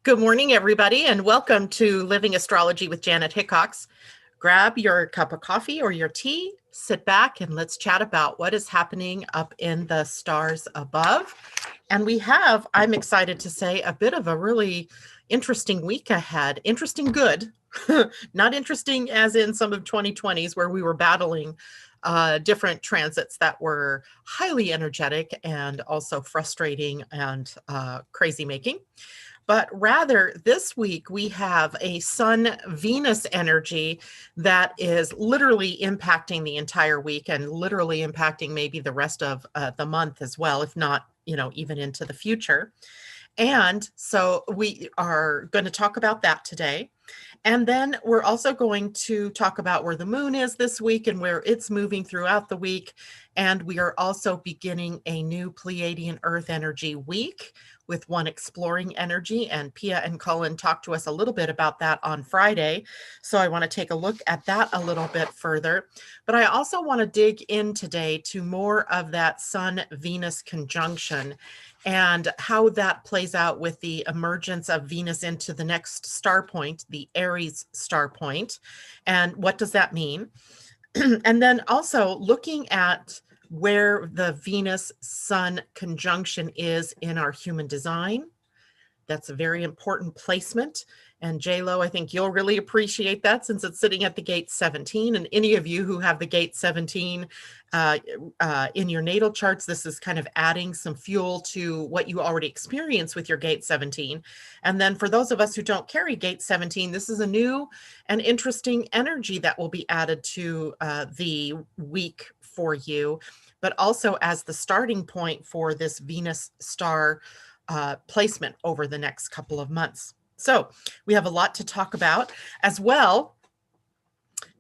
Good morning, everybody, and welcome to Living Astrology with Janet Hickox. Grab your cup of coffee or your tea, sit back, and let's chat about what is happening up in the stars above. And we have, I'm excited to say, a bit of a really interesting week ahead. Interesting good, not interesting as in some of 2020s where we were battling different transits that were highly energetic and also frustrating and crazy making. But rather this week we have a Sun-Venus energy that is literally impacting the entire week and literally impacting maybe the rest of the month as well, if not, even into the future. And so we are going to talk about that today. And then we're also going to talk about where the moon is this week and where it's moving throughout the week. And we are also beginning a new Pleiadian-Earth energy week with one exploring energy. And Pia and Cullen talked to us a little bit about that on Friday. So I want to take a look at that a little bit further. But I also want to dig in today to more of that Sun-Venus conjunction and how that plays out with the emergence of Venus into the next star point, the Aries star point. And what does that mean? And then also looking at where the Venus-Sun conjunction is in our human design. That's a very important placement. And J-Lo, I think you'll really appreciate that since it's sitting at the gate 17. And any of you who have the gate 17 in your natal charts, this is kind of adding some fuel to what you already experience with your gate 17. And then for those of us who don't carry gate 17, this is a new and interesting energy that will be added to the week for you, but also as the starting point for this Venus star placement over the next couple of months. So we have a lot to talk about as well.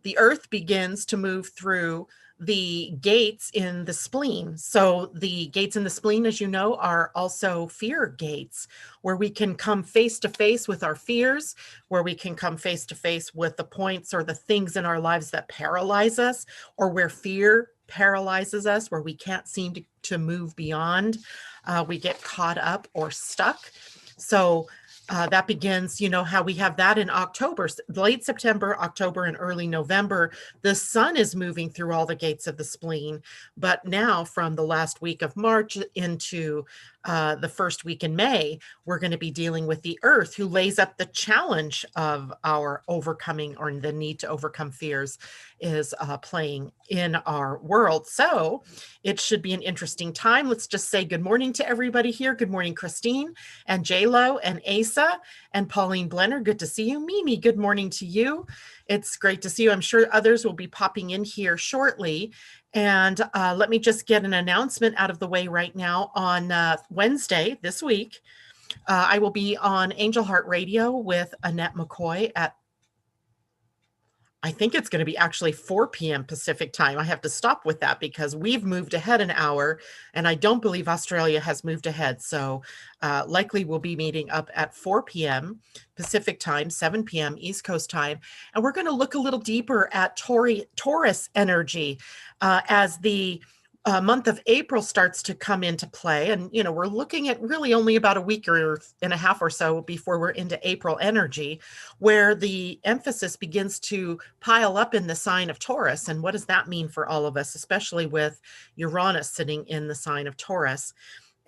The Earth begins to move through the gates in the spleen. So the gates in the spleen, as you know, are also fear gates, where we can come face to face with our fears, where we can come face to face with the points or the things in our lives that paralyze us, or where fear paralyzes us, where we can't seem to move beyond. We get caught up or stuck. So that begins, how we have that in October, late September, October, and early November. The sun is moving through all the gates of the spleen. But now from the last week of March into the first week in May, we're going to be dealing with the Earth, who lays up the challenge of our overcoming or the need to overcome fears is playing in our world. So it should be an interesting time. Let's just say good morning to everybody here. Good morning, Christine and J-Lo and Asa and Pauline Blenner. Good to see you. Mimi, good morning to you. It's great to see you. I'm sure others will be popping in here shortly. And let me just get an announcement out of the way right now. On Wednesday this week, I will be on Angel Heart Radio with Annette McCoy at, I think it's going to be actually 4 p.m. Pacific time. I have to stop with that because we've moved ahead an hour, and I don't believe Australia has moved ahead. So likely we'll be meeting up at 4 p.m. Pacific time, 7 p.m. East Coast time. And we're going to look a little deeper at Taurus energy as the month of April starts to come into play. And, we're looking at really only about a week and a half or so before we're into April energy, where the emphasis begins to pile up in the sign of Taurus. And what does that mean for all of us, especially with Uranus sitting in the sign of Taurus?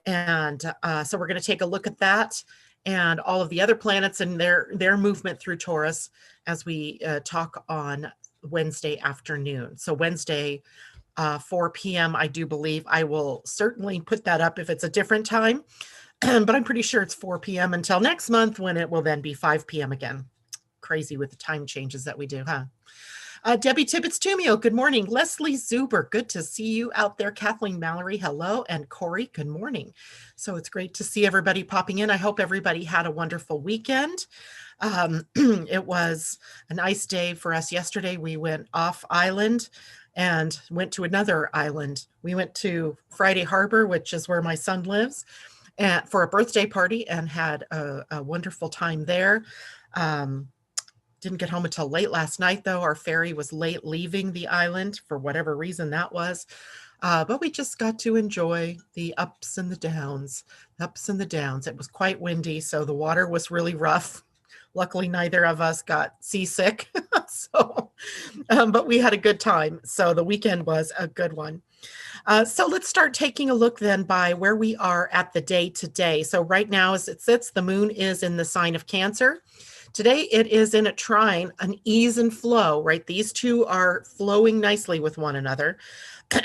And so we're going to take a look at that and all of the other planets and their movement through Taurus as we talk on Wednesday afternoon. So Wednesday, 4 p.m. I do believe. I will certainly put that up if it's a different time, but I'm pretty sure it's 4 p.m. until next month when it will then be 5 p.m. again. Crazy with the time changes that we do, huh? Debbie Tibbetts-Tumio, good morning. Leslie Zuber, good to see you out there. Kathleen Mallory, hello. And Corey, good morning. So it's great to see everybody popping in. I hope everybody had a wonderful weekend. It was a nice day for us yesterday. We went off island and went to another island. We went to Friday Harbor, which is where my son lives, for a birthday party and had a wonderful time there. Didn't get home until late last night, though. Our ferry was late leaving the island for whatever reason that was. But we just got to enjoy the ups and the downs, ups and the downs. It was quite windy, so the water was really rough. Luckily, neither of us got seasick. But we had a good time. So the weekend was a good one. So let's start taking a look then by where we are at the day today. So right now, as it sits, the moon is in the sign of Cancer. Today it is in a trine, an ease and flow, right? These two are flowing nicely with one another.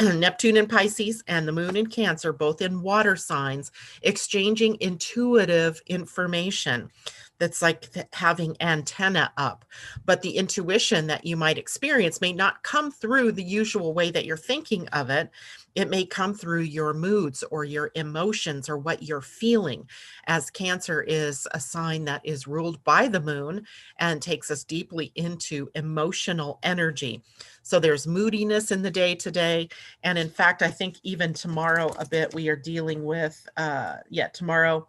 Neptune in Pisces and the moon in Cancer, both in water signs, exchanging intuitive information. That's like having antenna up. But the intuition that you might experience may not come through the usual way that you're thinking of it. It may come through your moods or your emotions or what you're feeling, as Cancer is a sign that is ruled by the moon and takes us deeply into emotional energy. So there's moodiness in the day today. And in fact, I think even tomorrow a bit, we are dealing with, tomorrow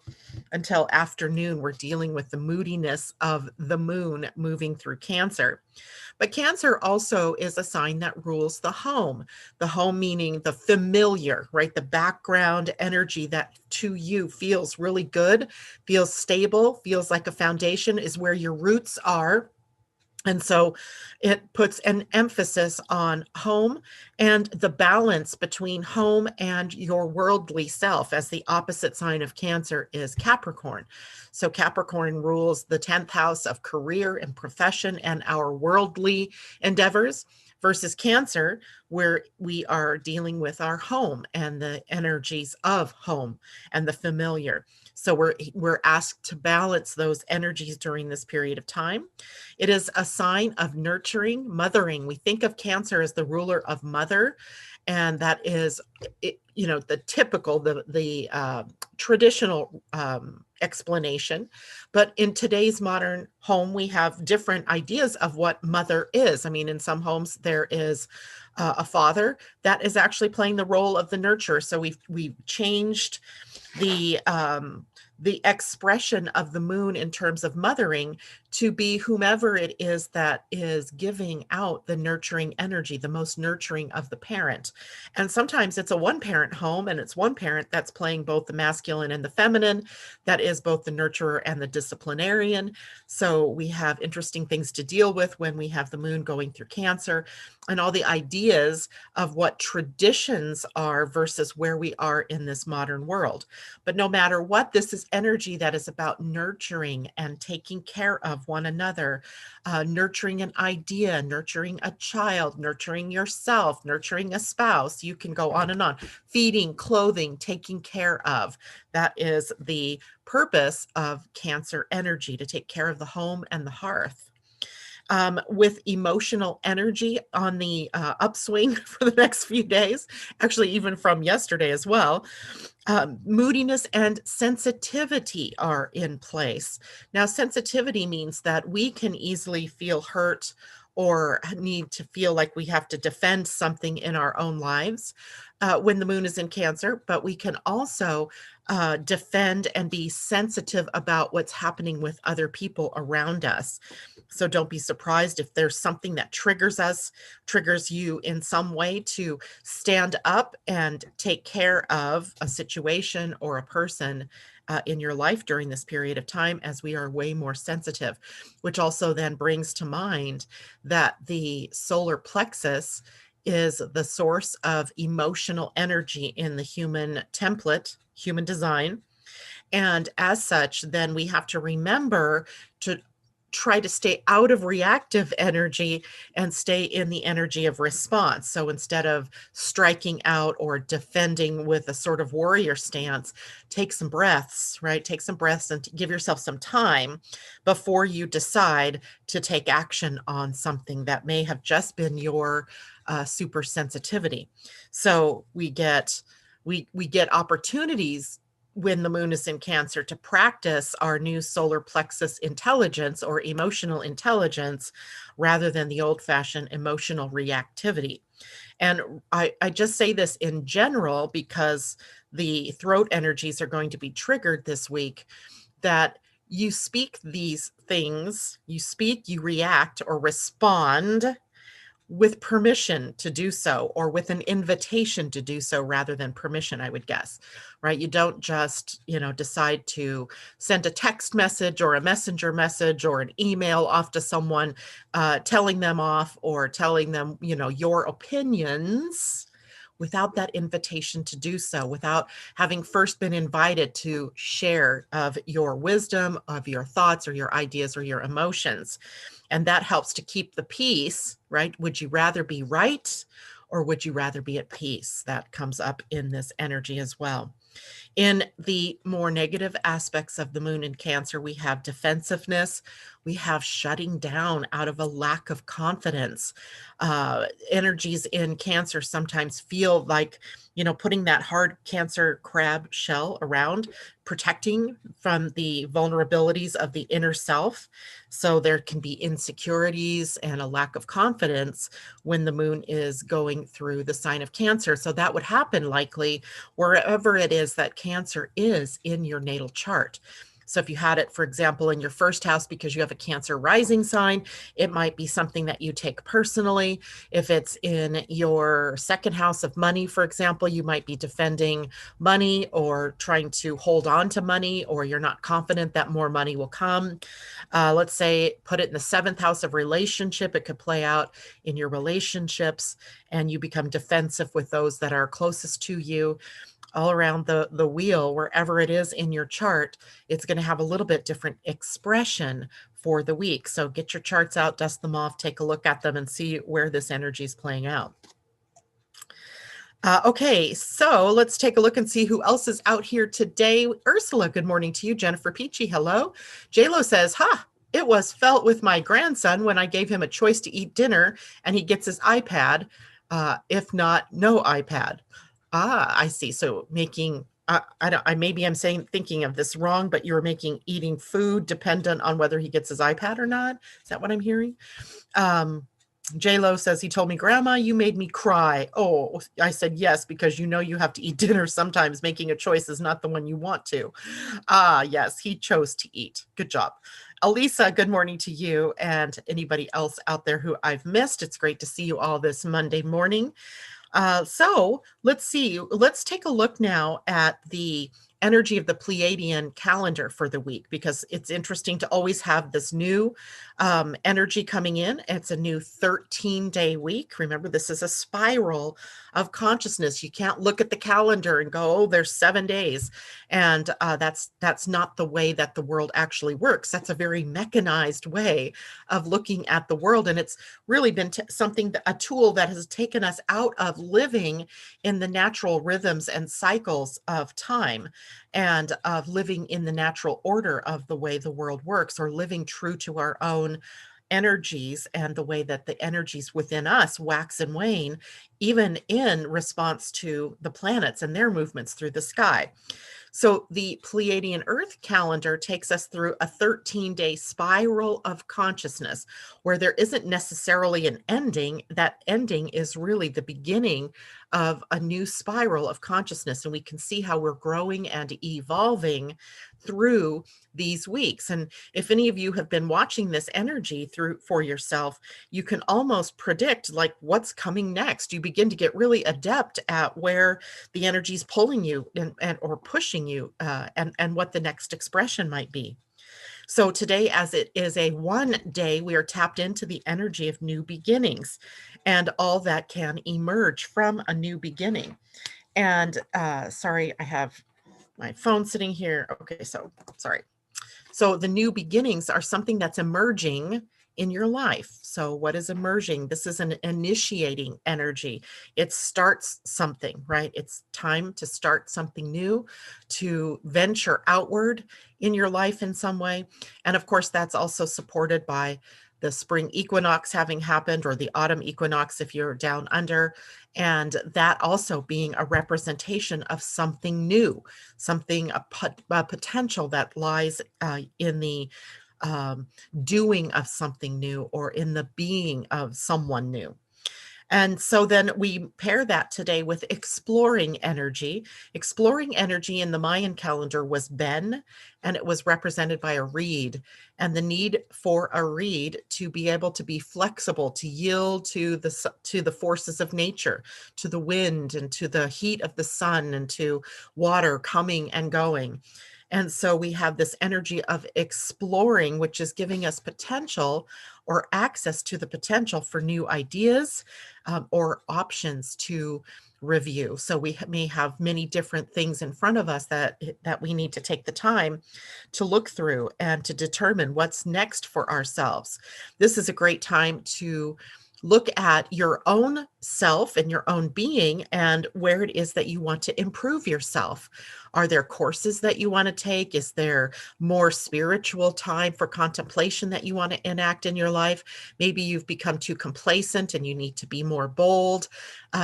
until afternoon, we're dealing with the moodiness of the moon moving through Cancer. But Cancer also is a sign that rules the home meaning the familiar, right? The background energy that to you feels really good, feels stable, feels like a foundation, is where your roots are. And so it puts an emphasis on home and the balance between home and your worldly self, as the opposite sign of Cancer is Capricorn. So Capricorn rules the 10th house of career and profession and our worldly endeavors, versus Cancer, where we are dealing with our home and the energies of home and the familiar. So we're asked to balance those energies during this period of time. It is a sign of nurturing, mothering. We think of Cancer as the ruler of mother, and that is, the typical, the traditional explanation. But in today's modern home, we have different ideas of what mother is. I mean, in some homes, there is a father that is actually playing the role of the nurturer. So we've changed the expression of the moon in terms of mothering to be whomever it is that is giving out the nurturing energy, the most nurturing of the parent. And sometimes it's a one-parent home, and it's one parent that's playing both the masculine and the feminine, that is both the nurturer and the disciplinarian. So we have interesting things to deal with when we have the moon going through Cancer, and all the ideas of what traditions are versus where we are in this modern world. But no matter what, this is energy that is about nurturing and taking care of one another, nurturing an idea, nurturing a child, nurturing yourself, nurturing a spouse. You can go on and on. Feeding, clothing, taking care of. That is the purpose of Cancer energy, to take care of the home and the hearth. With emotional energy on the upswing for the next few days, actually even from yesterday as well. Moodiness and sensitivity are in place. Now, sensitivity means that we can easily feel hurt or need to feel like we have to defend something in our own lives when the moon is in Cancer, but we can also defend and be sensitive about what's happening with other people around us. So don't be surprised if there's something that triggers you in some way, to stand up and take care of a situation or a person in your life during this period of time, as we are way more sensitive, which also then brings to mind that the solar plexus is the source of emotional energy in the human template, human design. And as such, then we have to remember to try to stay out of reactive energy and stay in the energy of response. So instead of striking out or defending with a sort of warrior stance, take some breaths, right? Take some breaths and give yourself some time before you decide to take action on something that may have just been your super sensitivity. So we get opportunities when the moon is in Cancer to practice our new solar plexus intelligence or emotional intelligence, rather than the old-fashioned emotional reactivity. And I just say this in general because the throat energies are going to be triggered this week, that you speak these things, you react or respond with permission to do so, or with an invitation to do so rather than permission, I would guess, right? You don't just, decide to send a text message or a messenger message or an email off to someone, telling them off or telling them, your opinions without that invitation to do so, without having first been invited to share of your wisdom, of your thoughts or your ideas or your emotions. And that helps to keep the peace, right? Would you rather be right or would you rather be at peace? That comes up in this energy as well. In the more negative aspects of the moon in Cancer, we have defensiveness. We have shutting down out of a lack of confidence. Energies in Cancer sometimes feel like, putting that hard Cancer crab shell around, protecting from the vulnerabilities of the inner self. So there can be insecurities and a lack of confidence when the moon is going through the sign of Cancer. So that would happen likely wherever it is that Cancer is in your natal chart. So if you had it, for example, in your first house because you have a Cancer rising sign, it might be something that you take personally. If it's in your second house of money, for example, you might be defending money or trying to hold on to money, or you're not confident that more money will come. Let's say put it in the seventh house of relationship. It could play out in your relationships and you become defensive with those that are closest to you. All around the wheel, wherever it is in your chart, it's going to have a little bit different expression for the week. So get your charts out, dust them off, take a look at them and see where this energy is playing out. Okay, so let's take a look and see who else is out here today. Ursula, good morning to you. Jennifer Peachy, hello. JLo says, it was felt with my grandson when I gave him a choice to eat dinner and he gets his iPad. If not, no iPad. I see. So making, maybe I'm thinking of this wrong, but you're making eating food dependent on whether he gets his iPad or not. Is that what I'm hearing? J-Lo says, he told me, Grandma, you made me cry. Oh, I said, yes, because you have to eat dinner sometimes. Making a choice is not the one you want to. Yes, he chose to eat. Good job. Elisa, good morning to you and anybody else out there who I've missed. It's great to see you all this Monday morning. So let's see, let's take a look now at the energy of the Pleiadian calendar for the week, because it's interesting to always have this new energy coming in. It's a new 13-day week. Remember, this is a spiral of consciousness. You can't look at the calendar and go, oh, there's 7 days. And that's not the way that the world actually works. That's a very mechanized way of looking at the world. And it's really been a tool that has taken us out of living in the natural rhythms and cycles of time and of living in the natural order of the way the world works, or living true to our own energies and the way that the energies within us wax and wane, even in response to the planets and their movements through the sky. So the Pleiadian-Earth calendar takes us through a 13-day spiral of consciousness where there isn't necessarily an ending. That ending is really the beginning of a new spiral of consciousness. And we can see how we're growing and evolving through these weeks. And if any of you have been watching this energy for yourself, you can almost predict like what's coming next. You begin to get really adept at where the energy is pulling you and or pushing you and what the next expression might be. So today, as it is a 1 day, we are tapped into the energy of new beginnings and all that can emerge from a new beginning. And sorry, I have my phone sitting here. Okay, so sorry. So the new beginnings are something that's emerging in your life. So what is emerging? This is an initiating energy. It starts something, right? It's time to start something new, to venture outward in your life in some way. And of course, that's also supported by the spring equinox having happened, or the autumn equinox if you're down under, and that also being a representation of something new, something, a potential that lies in the doing of something new, or in the being of someone new. And so then we pair that today with exploring energy. Exploring energy in the Mayan calendar was Ben, and it was represented by a reed, and the need for a reed to be able to be flexible, to yield to the forces of nature, to the wind and to the heat of the sun and to water coming and going. And so we have this energy of exploring, which is giving us potential or access to the potential for new ideas, or options to review. So we may have many different things in front of us that we need to take the time to look through and to determine what's next for ourselves. This is a great time to look at your own self and your own being and where it is that you want to improve yourself. Are there courses that you want to take? Is there more spiritual time for contemplation that you want to enact in your life? Maybe you've become too complacent and you need to be more bold.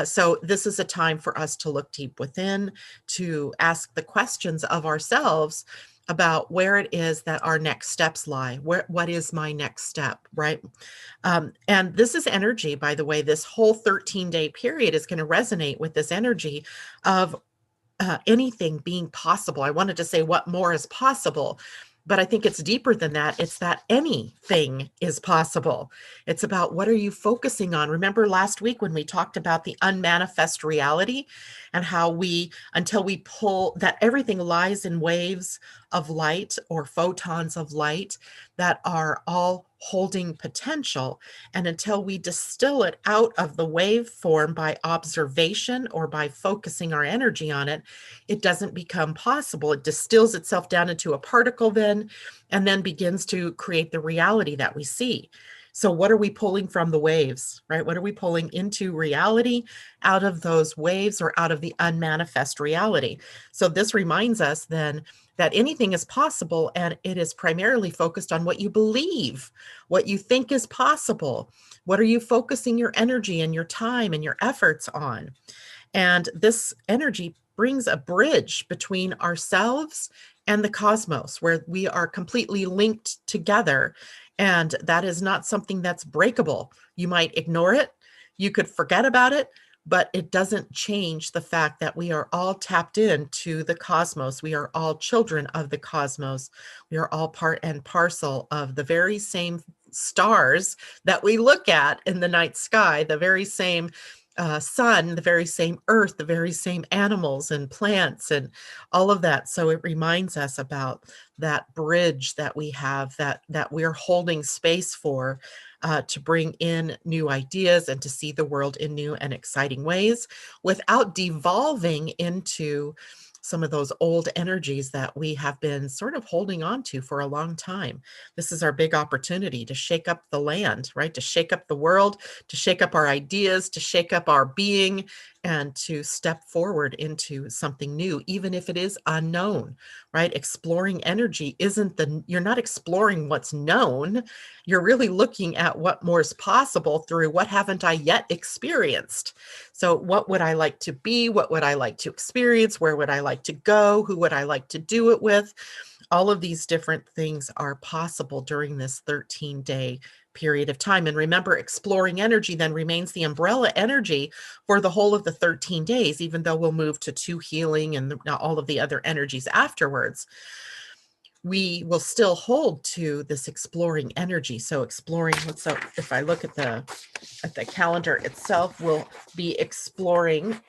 So this is a time for us to look deep within, to ask the questions of ourselves about where it is that our next steps lie. What is my next step, right? And this is energy, by the way. This whole 13-day period is going to resonate with this energy of anything being possible. I wanted to say what more is possible, but I think it's deeper than that. It's that anything is possible. It's about what are you focusing on? Remember last week when we talked about the unmanifest reality and how until we pull that, everything lies in waves of light or photons of light that are all holding potential. And until we distill it out of the wave form by observation or by focusing our energy on it, it doesn't become possible. It distills itself down into a particle then, and then begins to create the reality that we see. So what are we pulling from the waves, right? What are we pulling into reality out of those waves or out of the unmanifest reality? So this reminds us then that anything is possible, and it is primarily focused on what you believe, what you think is possible. What are you focusing your energy and your time and your efforts on? And this energy brings a bridge between ourselves and the cosmos, where we are completely linked together. And that is not something that's breakable. You might ignore it, you could forget about it, but it doesn't change the fact that we are all tapped into the cosmos. We are all children of the cosmos. We are all part and parcel of the very same stars that we look at in the night sky, the very same sun, the very same earth, the very same animals and plants and all of that. So it reminds us about that bridge that we have, that we're holding space for, to bring in new ideas and to see the world in new and exciting ways without devolving into some of those old energies that we have been sort of holding on to for a long time. This is our big opportunity to shake up the land, right? To shake up the world, to shake up our ideas, to shake up our being, and to step forward into something new, even if it is unknown, right? Exploring energy you're not exploring what's known. You're really looking at what more is possible through what haven't I yet experienced. So what would I like to be? What would I like to experience? Where would I like to go? Who would I like to do it with? All of these different things are possible during this 13-day period of time. And remember, exploring energy then remains the umbrella energy for the whole of the 13 days, even though we'll move to healing and all of the other energies afterwards. We will still hold to this exploring energy. So exploring, so if I look at the calendar itself, we'll be exploring.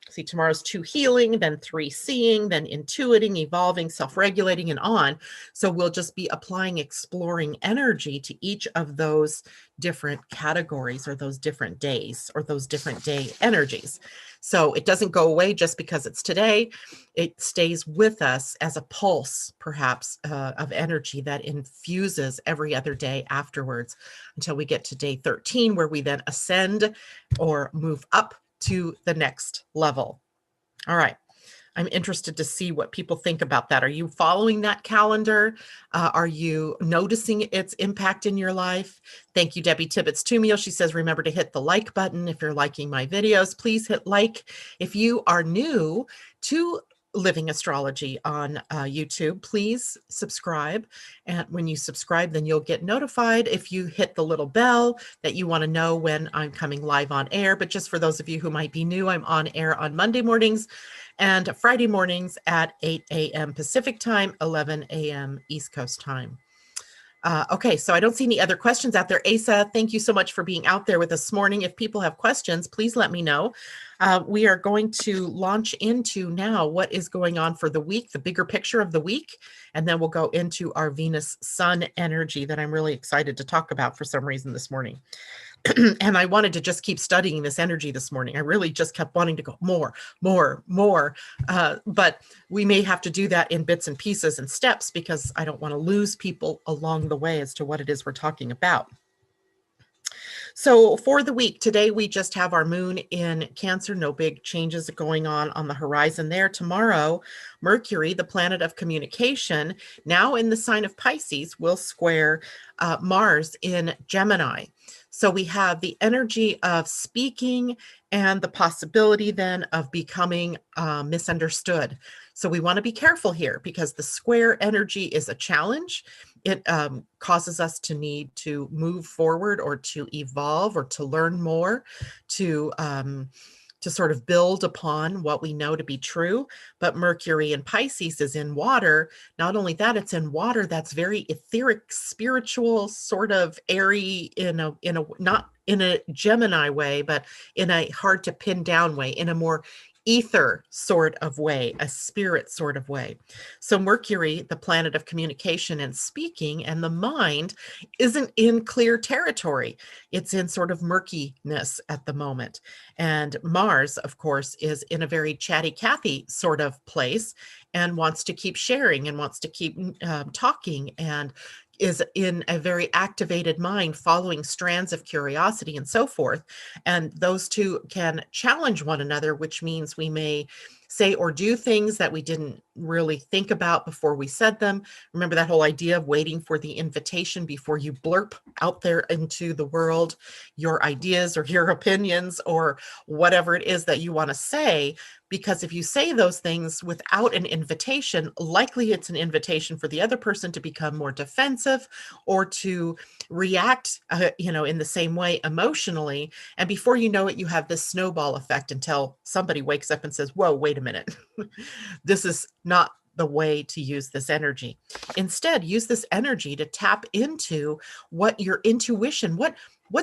See, tomorrow's 2 healing, then 3 seeing, then intuiting, evolving, self-regulating, and on. So we'll just be applying exploring energy to each of those different categories or those different days or those different day energies. So it doesn't go away just because it's today. It stays with us as a pulse, perhaps, of energy that infuses every other day afterwards until we get to day 13, where we then ascend or move up to the next level. All right. I'm interested to see what people think about that. Are you following that calendar? Are you noticing its impact in your life? Thank you, Debbie Tibbetts-Tumio. She says, remember to hit the like button if you're liking my videos. Please hit like. If you are new to Living Astrology on YouTube. Please subscribe. And when you subscribe, then you'll get notified if you hit the little bell that you want to know when I'm coming live on air. But just for those of you who might be new, I'm on air on Monday mornings and Friday mornings at 8 a.m. Pacific time, 11 a.m. East Coast time. Okay, so I don't see any other questions out there. Asa, thank you so much for being out there with us this morning. If people have questions, please let me know. We are going to launch into now what is going on for the week, the bigger picture of the week, and then we'll go into our Venus-Sun energy that I'm really excited to talk about for some reason this morning. And I wanted to just keep studying this energy this morning. I really just kept wanting to go more. But we may have to do that in bits and pieces and steps because I don't want to lose people along the way as to what it is we're talking about. So for the week, today we just have our moon in Cancer, no big changes going on the horizon there. Tomorrow, Mercury, the planet of communication, now in the sign of Pisces, will square Mars in Gemini. So we have the energy of speaking and the possibility then of becoming misunderstood. So we want to be careful here because the square energy is a challenge. It causes us to need to move forward or to evolve or to learn more, to sort of build upon what we know to be true. But Mercury in Pisces is in water. Not only that, it's in water that's very etheric, spiritual, sort of airy not in a Gemini way, but in a hard to pin down way, in a more ether sort of way, a spirit sort of way. So Mercury, the planet of communication and speaking, and the mind isn't in clear territory. It's in sort of murkiness at the moment. And Mars, of course, is in a very chatty Cathy sort of place and wants to keep sharing and wants to keep talking and is in a very activated mind, following strands of curiosity and so forth. And those two can challenge one another, which means we may say or do things that we didn't really think about before we said them. Remember that whole idea of waiting for the invitation before you blurp out there into the world your ideas or your opinions or whatever it is that you want to say. Because if you say those things without an invitation, likely it's an invitation for the other person to become more defensive or to react, in the same way emotionally. And before you know it, you have this snowball effect until somebody wakes up and says, whoa, wait a minute. This is not the way to use this energy. Instead, use this energy to tap into what your intuition, what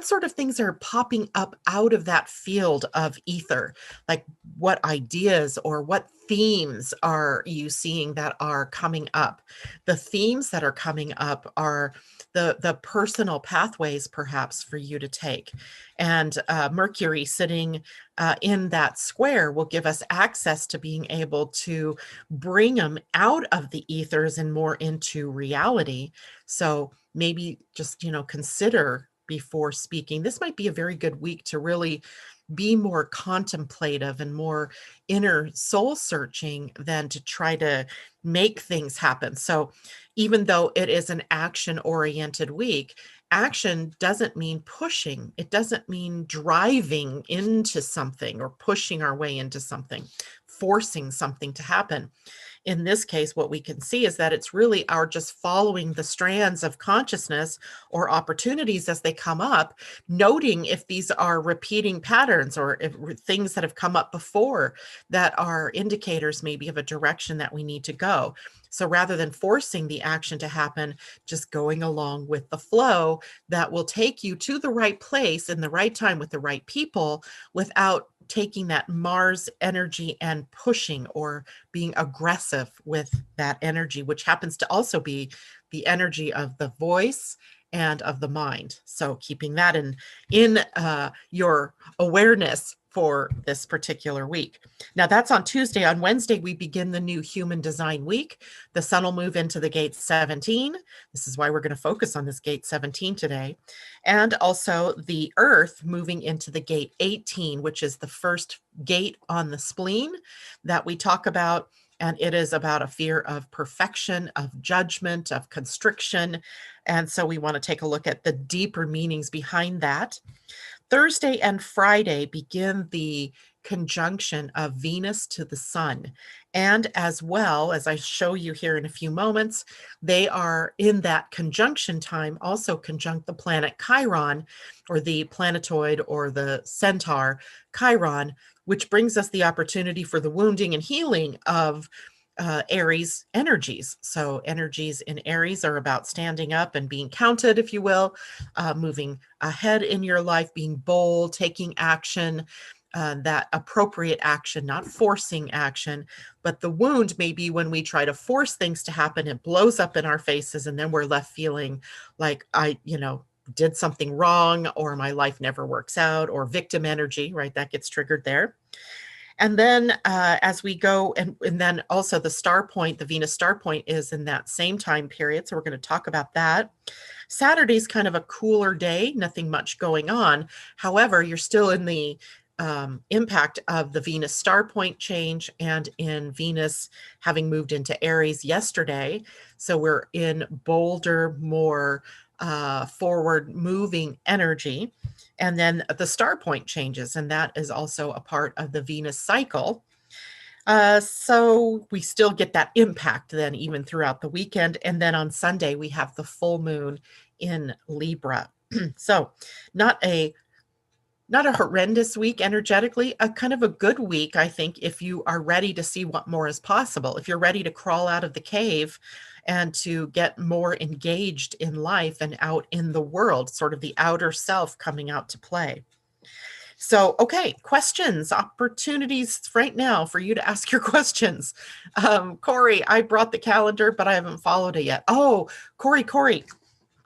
sort of things are popping up out of that field of ether? Like what ideas or what themes are you seeing that are coming up? The themes that are coming up are the personal pathways perhaps for you to take. And Mercury sitting in that square will give us access to being able to bring them out of the ethers and more into reality. So maybe just, consider before speaking. This might be a very good week to really be more contemplative and more inner soul searching than to try to make things happen. So even though it is an action oriented week, action doesn't mean pushing. It doesn't mean driving into something or pushing our way into something, forcing something to happen. In this case, what we can see is that it's really our just following the strands of consciousness or opportunities as they come up, noting if these are repeating patterns or if things that have come up before that are indicators maybe of a direction that we need to go. So rather than forcing the action to happen, just going along with the flow that will take you to the right place in the right time with the right people without taking that Mars energy and pushing or being aggressive with that energy, which happens to also be the energy of the voice and of the mind. So keeping that in your awareness for this particular week. Now that's on Tuesday. On Wednesday, we begin the new human design week. The sun will move into the gate 17. This is why we're going to focus on this gate 17 today. And also the earth moving into the gate 18, which is the first gate on the spleen that we talk about. And it is about a fear of perfection, of judgment, of constriction. And so we want to take a look at the deeper meanings behind that. Thursday and Friday begin the conjunction of Venus to the sun. And as well, as I show you here in a few moments, they are in that conjunction time also conjunct the planet Chiron, or the planetoid or the centaur Chiron, which brings us the opportunity for the wounding and healing of Aries energies. So energies in Aries are about standing up and being counted, if you will, moving ahead in your life, being bold, taking action, that appropriate action, not forcing action. But the wound may be when we try to force things to happen, it blows up in our faces, and then we're left feeling like did something wrong, or my life never works out, or victim energy, right? That gets triggered there. And then as we go, and then also the star point, the Venus star point is in that same time period. So we're going to talk about that. Saturday's kind of a cooler day, nothing much going on. However, you're still in the impact of the Venus star point change, and in Venus having moved into Aries yesterday. So we're in bolder, more forward moving energy. And then the star point changes, and that is also a part of the Venus cycle. So we still get that impact then even throughout the weekend. And then on Sunday, we have the full moon in Libra. So not a horrendous week energetically, a kind of a good week, I think, if you are ready to see what more is possible, if you're ready to crawl out of the cave and to get more engaged in life and out in the world, sort of the outer self coming out to play. So, okay, questions, opportunities right now for you to ask your questions. Corey, I brought the calendar, but I haven't followed it yet. Oh, Corey,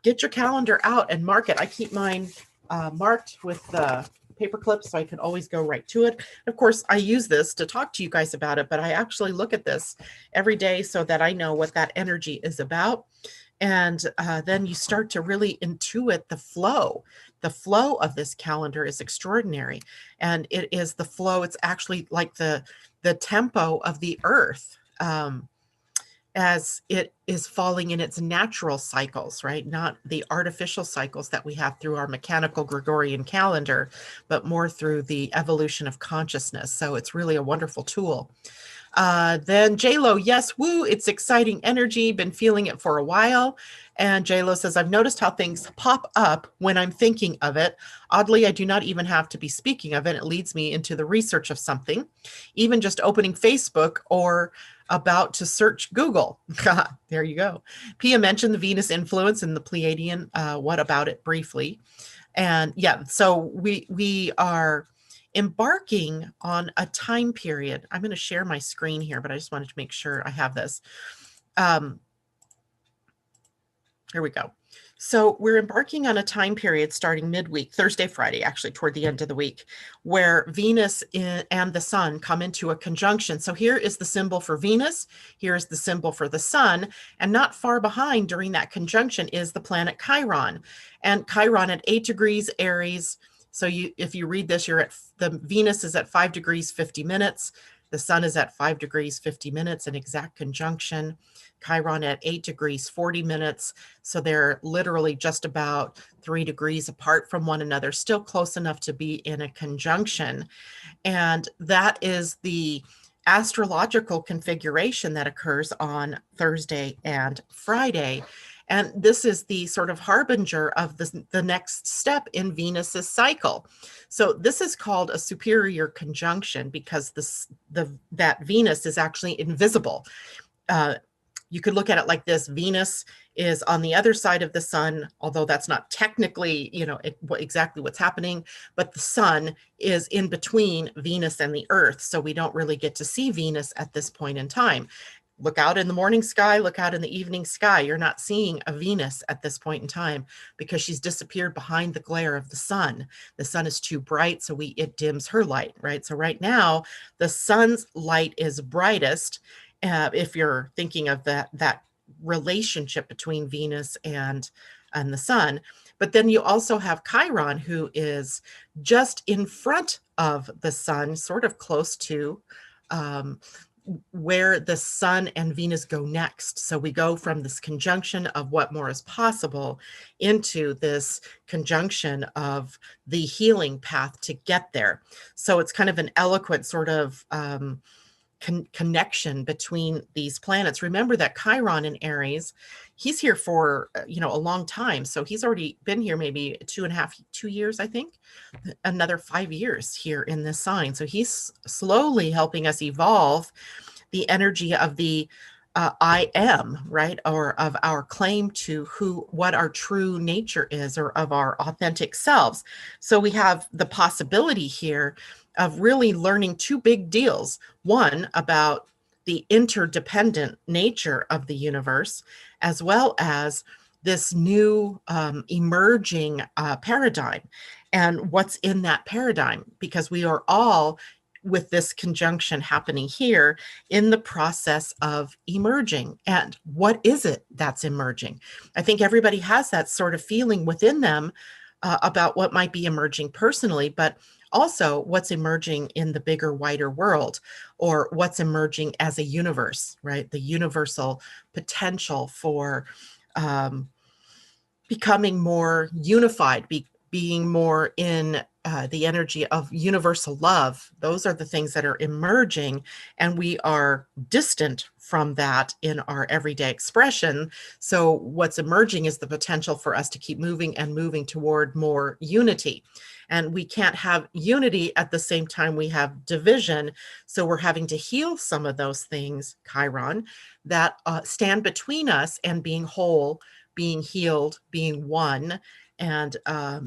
get your calendar out and mark it. I keep mine marked with the paper clips so I can always go right to it. Of course, I use this to talk to you guys about it, but I actually look at this every day so that I know what that energy is about. And then you start to really intuit the flow. The flow of this calendar is extraordinary. And it is the flow, it's actually like the tempo of the earth. As it is falling in its natural cycles, right? Not the artificial cycles that we have through our mechanical Gregorian calendar, but more through the evolution of consciousness. So it's really a wonderful tool. Then J-Lo, yes, woo, it's exciting energy, been feeling it for a while. And J-Lo says, I've noticed how things pop up when I'm thinking of it. Oddly, I do not even have to be speaking of it. It leads me into the research of something, even just opening Facebook or about to search Google. There you go. Pia mentioned the Venus influence and the Pleiadian. What about it briefly? And yeah, so we are embarking on a time period. I'm going to share my screen here, but I just wanted to make sure I have this. Here we go. So we're embarking on a time period starting midweek, Thursday, Friday, actually toward the end of the week, where Venus and the sun come into a conjunction. So here is the symbol for Venus. Here is the symbol for the sun. And not far behind during that conjunction is the planet Chiron. And Chiron at 8 degrees Aries. So if you read this, the Venus is at 5 degrees, 50 minutes. The sun is at 5 degrees, 50 minutes, an exact conjunction. Chiron at 8 degrees, 40 minutes. So they're literally just about 3 degrees apart from one another, still close enough to be in a conjunction. And that is the astrological configuration that occurs on Thursday and Friday. And this is the sort of harbinger of the next step in Venus's cycle. So this is called a superior conjunction because that Venus is actually invisible. You could look at it like this. Venus is on the other side of the sun, although that's not technically, exactly what's happening, but the sun is in between Venus and the earth. So we don't really get to see Venus at this point in time. Look out in the morning sky, look out in the evening sky. You're not seeing a Venus at this point in time because she's disappeared behind the glare of the sun. The sun is too bright, so it dims her light, right? So right now, the sun's light is brightest. If you're thinking of that relationship between Venus and the sun. But then you also have Chiron, who is just in front of the sun, sort of close to where the Sun and Venus go next. So we go from this conjunction of what more is possible into this conjunction of the healing path to get there. So it's kind of an eloquent sort of connection between these planets. Remember that Chiron in Aries, he's here for a long time. So he's already been here maybe 2 years, I think. Another 5 years here in this sign. So he's slowly helping us evolve the energy of the I am, right? Or of our claim to what our true nature is, or of our authentic selves. So we have the possibility here of really learning two big deals. One, about the interdependent nature of the universe, as well as this new emerging paradigm and what's in that paradigm, because we are all, with this conjunction happening here, in the process of emerging. And what is it that's emerging? I think everybody has that sort of feeling within them about what might be emerging personally, but also what's emerging in the bigger, wider world, or what's emerging as a universe, right? The universal potential for becoming more unified, being more in the energy of universal love. Those are the things that are emerging, and we are distant from that in our everyday expression. So what's emerging is the potential for us to keep moving and moving toward more unity. And we can't have unity at the same time we have division. So we're having to heal some of those things, Chiron, that stand between us and being whole, being healed, being one, and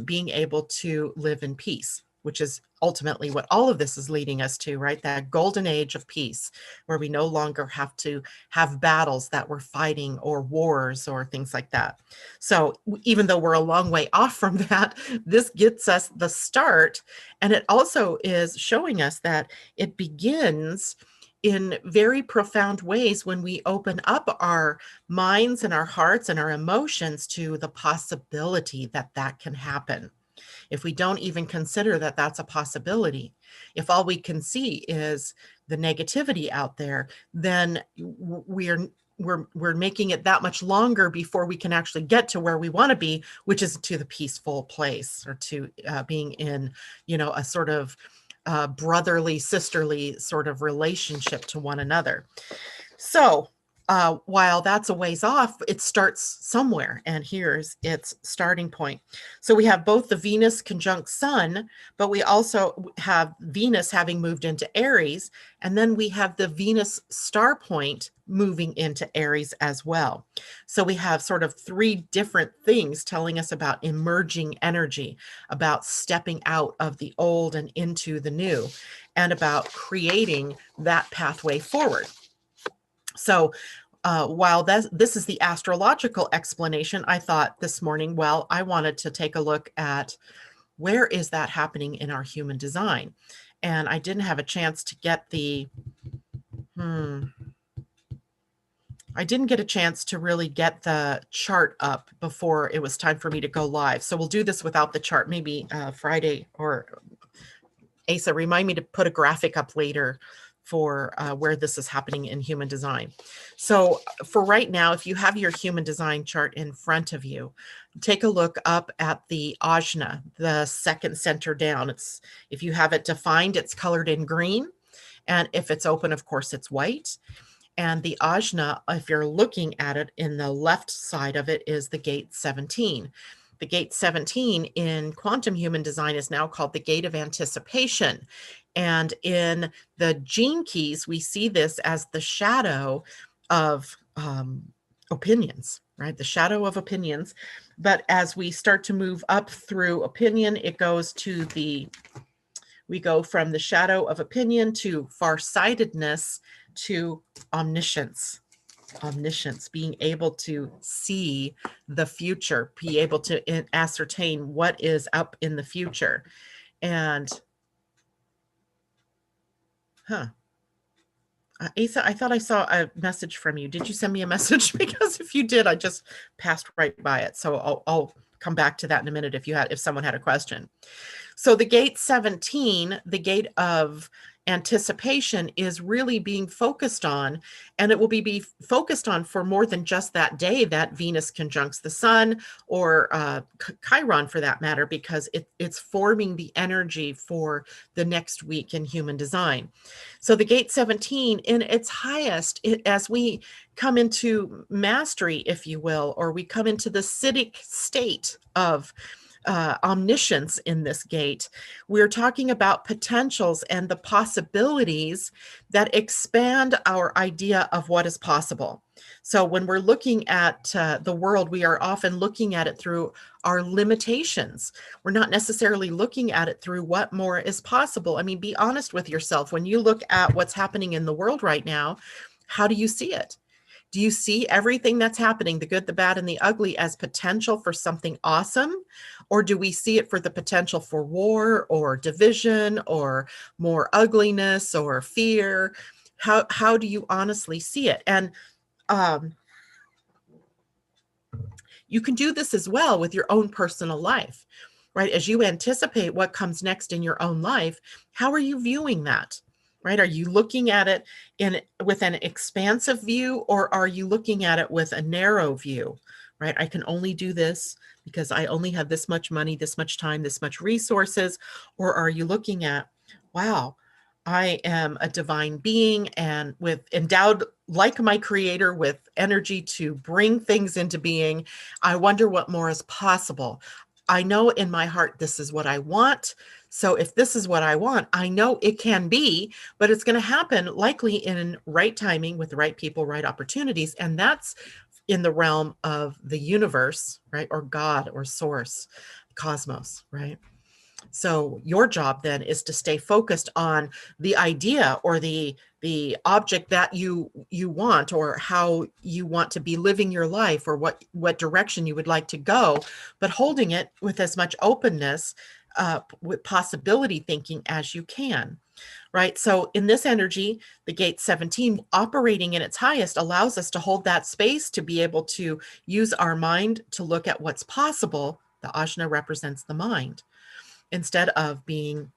being able to live in peace, which is ultimately what all of this is leading us to, right? That golden age of peace, where we no longer have to have battles that we're fighting, or wars, or things like that. So even though we're a long way off from that, this gets us the start. And it also is showing us that it begins in very profound ways when we open up our minds and our hearts and our emotions to the possibility that that can happen. If we don't even consider that that's a possibility, if all we can see is the negativity out there, then we're making it that much longer before we can actually get to where we want to be, which is to the peaceful place, or to being in, a sort of brotherly, sisterly sort of relationship to one another. So while that's a ways off, it starts somewhere, and here's its starting point. So we have both the Venus conjunct Sun, but we also have Venus having moved into Aries, and then we have the Venus star point moving into Aries as well. So we have sort of three different things telling us about emerging energy, about stepping out of the old and into the new, and about creating that pathway forward. So while this is the astrological explanation, I thought this morning, well, I wanted to take a look at where is that happening in our human design. And I didn't have a chance to get I didn't get a chance to really get the chart up before it was time for me to go live. So we'll do this without the chart, maybe Friday, or Asa, remind me to put a graphic up later for where this is happening in human design. So for right now, if you have your human design chart in front of you, take a look up at the ajna, the second center down. If you have it defined, it's colored in green. And if it's open, of course, it's white. And the ajna, if you're looking at it, in the left side of it is the gate 17. The gate 17 in quantum human design is now called the gate of anticipation. And in the gene keys, we see this as the shadow of opinions, right? The shadow of opinions. But as we start to move up through opinion, we go from the shadow of opinion to farsightedness to omniscience. Omniscience, being able to see the future, be able to ascertain what is up in the future. And Asa, I thought I saw a message from you. Did you send me a message? Because if you did, I just passed right by it. So I'll come back to that in a minute if someone had a question. So the gate 17, the gate of anticipation is really being focused on, and it will be focused on for more than just that day that Venus conjuncts the sun, or Chiron for that matter, because it's forming the energy for the next week in human design. So the gate 17 in its highest, as we come into mastery, if you will, or we come into the Siddhic state of omniscience in this gate, we're talking about potentials and the possibilities that expand our idea of what is possible. So when we're looking at the world, we are often looking at it through our limitations. We're not necessarily looking at it through what more is possible. I mean, be honest with yourself. When you look at what's happening in the world right now, how do you see it? Do you see everything that's happening, the good, the bad, and the ugly, as potential for something awesome? Or do we see it for the potential for war or division or more ugliness or fear? How do you honestly see it? And you can do this as well with your own personal life, right? As you anticipate what comes next in your own life, how are you viewing that? Right? Are you looking at it with an expansive view, or are you looking at it with a narrow view? Right? I can only do this because I only have this much money, this much time, this much resources. Or are you looking at, wow, I am a divine being and endowed like my creator with energy to bring things into being. I wonder what more is possible. I know in my heart this is what I want. So if this is what I want, I know it can be, but it's going to happen likely in right timing with the right people, right opportunities. And that's in the realm of the universe, right? Or God or source, cosmos, right? So your job then is to stay focused on the idea or the object that you want, or how you want to be living your life, or what direction you would like to go, but holding it with as much openness, with possibility thinking as you can. Right. So in this energy, the gate 17 operating in its highest allows us to hold that space, to be able to use our mind to look at what's possible. The Ajna represents the mind, instead of being,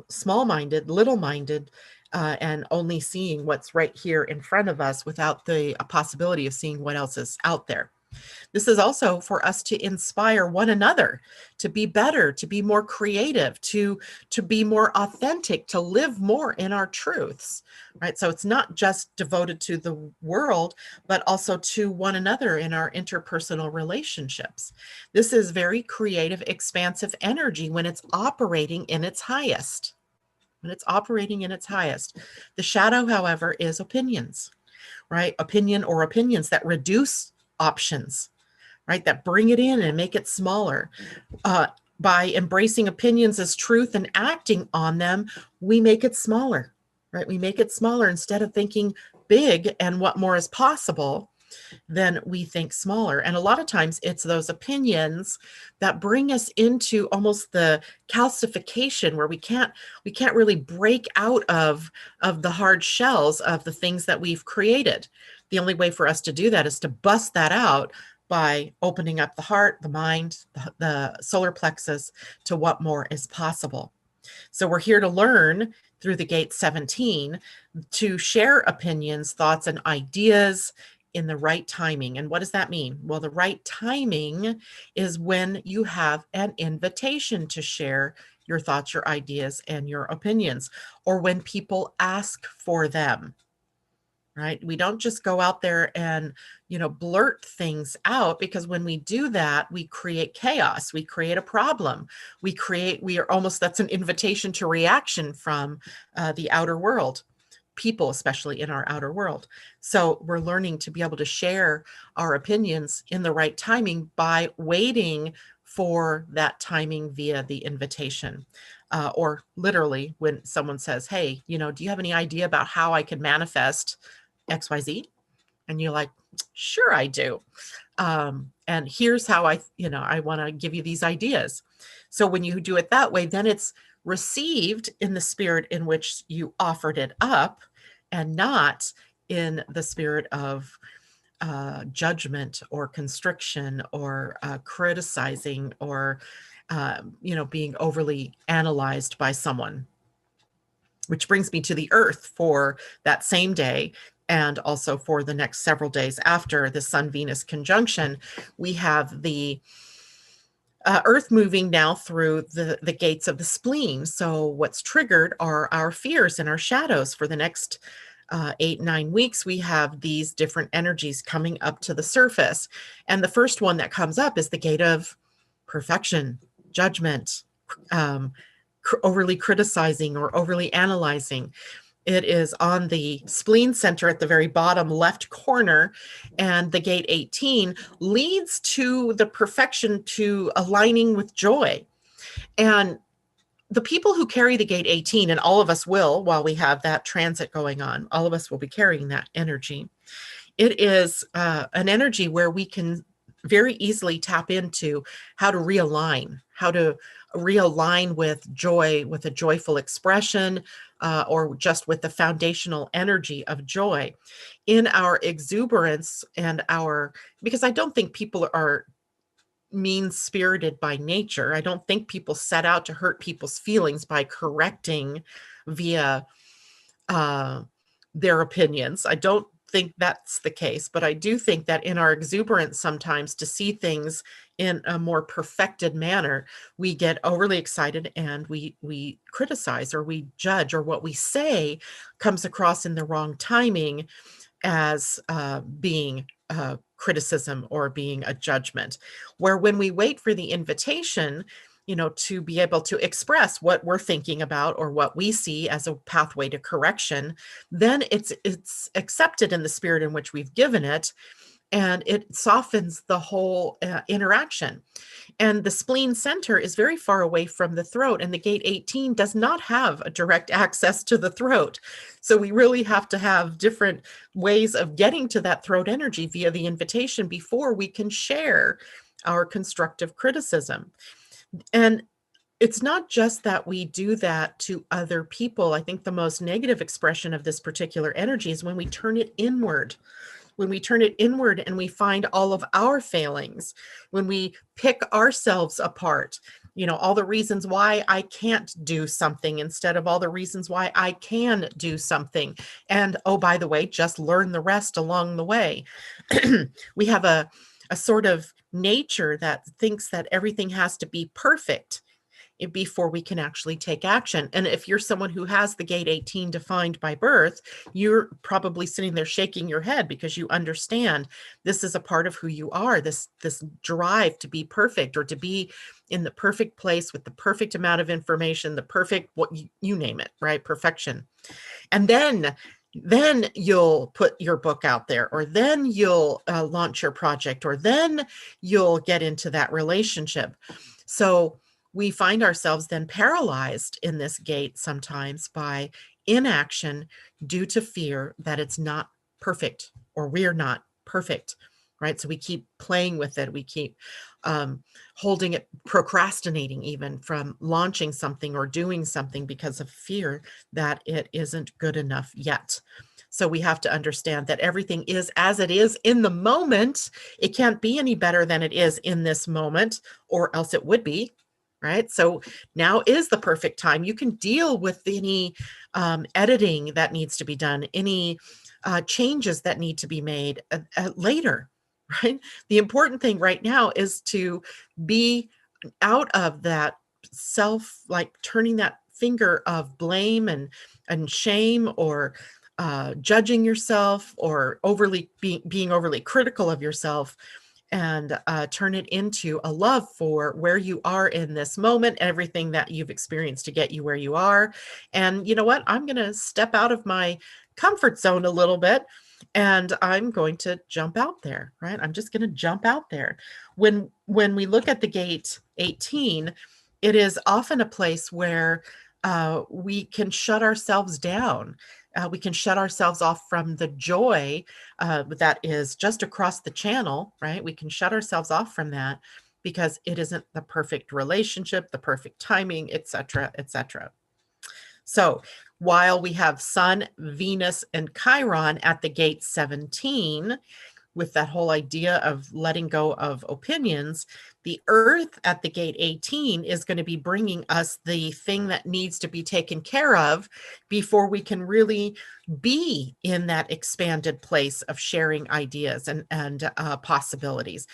small-minded, little-minded, and only seeing what's right here in front of us without the possibility of seeing what else is out there. This is also for us to inspire one another to be better, to be more creative, to be more authentic, to live more in our truths, right? So it's not just devoted to the world, but also to one another in our interpersonal relationships. This is very creative, expansive energy when it's operating in its highest. When it's operating in its highest. The shadow, however, is opinions, right? Opinion or opinions that reduce options, right? That bring it in and make it smaller. By embracing opinions as truth and acting on them, we make it smaller, right? We make it smaller. Instead of thinking big and what more is possible, then we think smaller. And a lot of times it's those opinions that bring us into almost the calcification, where we can't really break out of the hard shells of the things that we've created. The only way for us to do that is to bust that out by opening up the heart, the mind, the solar plexus to what more is possible. So we're here to learn through the gate 17 to share opinions, thoughts, and ideas in the right timing. And what does that mean? Well, the right timing is when you have an invitation to share your thoughts, your ideas, and your opinions, or when people ask for them. Right? We don't just go out there and, blurt things out, because when we do that, we create chaos. We create a problem. That's an invitation to reaction from the outer world, people, especially in our outer world. So we're learning to be able to share our opinions in the right timing by waiting for that timing via the invitation. Or literally when someone says, hey, do you have any idea about how I can manifest XYZ? And you're like, sure, I do. And here's how I want to give you these ideas. So when you do it that way, then it's received in the spirit in which you offered it up, and not in the spirit of judgment or constriction or criticizing or, being overly analyzed by someone. which brings me to the Earth for that same day. And also for the next several days after the Sun-Venus conjunction, we have the Earth moving now through the gates of the spleen. So what's triggered are our fears and our shadows. For the next 8-9 weeks, we have these different energies coming up to the surface. And the first one that comes up is the gate of perfection, judgment, overly criticizing or overly analyzing. It is on the spleen center at the very bottom left corner, and the gate 18 leads to the perfection, to aligning with joy. And the people who carry the gate 18, and all of us will, while we have that transit going on, all of us will be carrying that energy. It is an energy where we can very easily tap into how to realign with joy, with a joyful expression, or just with the foundational energy of joy in our exuberance and because I don't think people are mean-spirited by nature. I don't think people set out to hurt people's feelings by correcting via their opinions. I don't think that's the case, but I do think that in our exuberance sometimes, to see things in a more perfected manner, we get overly excited and we criticize or we judge, or what we say comes across in the wrong timing as being criticism or being a judgment. Where when we wait for the invitation, to be able to express what we're thinking about or what we see as a pathway to correction, then it's accepted in the spirit in which we've given it, and it softens the whole interaction. And the spleen center is very far away from the throat, and the gate 18 does not have a direct access to the throat. So we really have to have different ways of getting to that throat energy via the invitation before we can share our constructive criticism. And it's not just that we do that to other people. I think the most negative expression of this particular energy is when we turn it inward. When we turn it inward and we find all of our failings, when we pick ourselves apart, all the reasons why I can't do something instead of all the reasons why I can do something. And, oh, by the way, just learn the rest along the way. We have a sort of nature that thinks that everything has to be perfect before we can actually take action. And if you're someone who has the gate 18 defined by birth, you're probably sitting there shaking your head because you understand this is a part of who you are, this drive to be perfect, or to be in the perfect place with the perfect amount of information, the perfect, what you name it, right? Perfection. And then you'll put your book out there, or then you'll launch your project, or then you'll get into that relationship. So we find ourselves then paralyzed in this gate sometimes by inaction due to fear that it's not perfect, or we're not perfect, right? So we keep playing with it. We keep holding it, procrastinating even from launching something or doing something because of fear that it isn't good enough yet. So we have to understand that everything is as it is in the moment. It can't be any better than it is in this moment, or else it would be. Right? So now is the perfect time. You can deal with any editing that needs to be done, any changes that need to be made later, right? The important thing right now is to be out of that turning that finger of blame and shame, or judging yourself, or being overly critical of yourself, and turn it into a love for where you are in this moment, everything that you've experienced to get you where you are. And you know what? I'm going to step out of my comfort zone a little bit, and I'm going to jump out there, right? I'm just going to jump out there. When we look at the gate 18, it is often a place where we can shut ourselves down. We can shut ourselves off from the joy that is just across the channel, right? We can shut ourselves off from that because it isn't the perfect relationship, the perfect timing, etc., etc. So while we have Sun, Venus, and Chiron at the gate 17, with that whole idea of letting go of opinions, the Earth at the gate 18 is going to be bringing us the thing that needs to be taken care of before we can really be in that expanded place of sharing ideas and possibilities.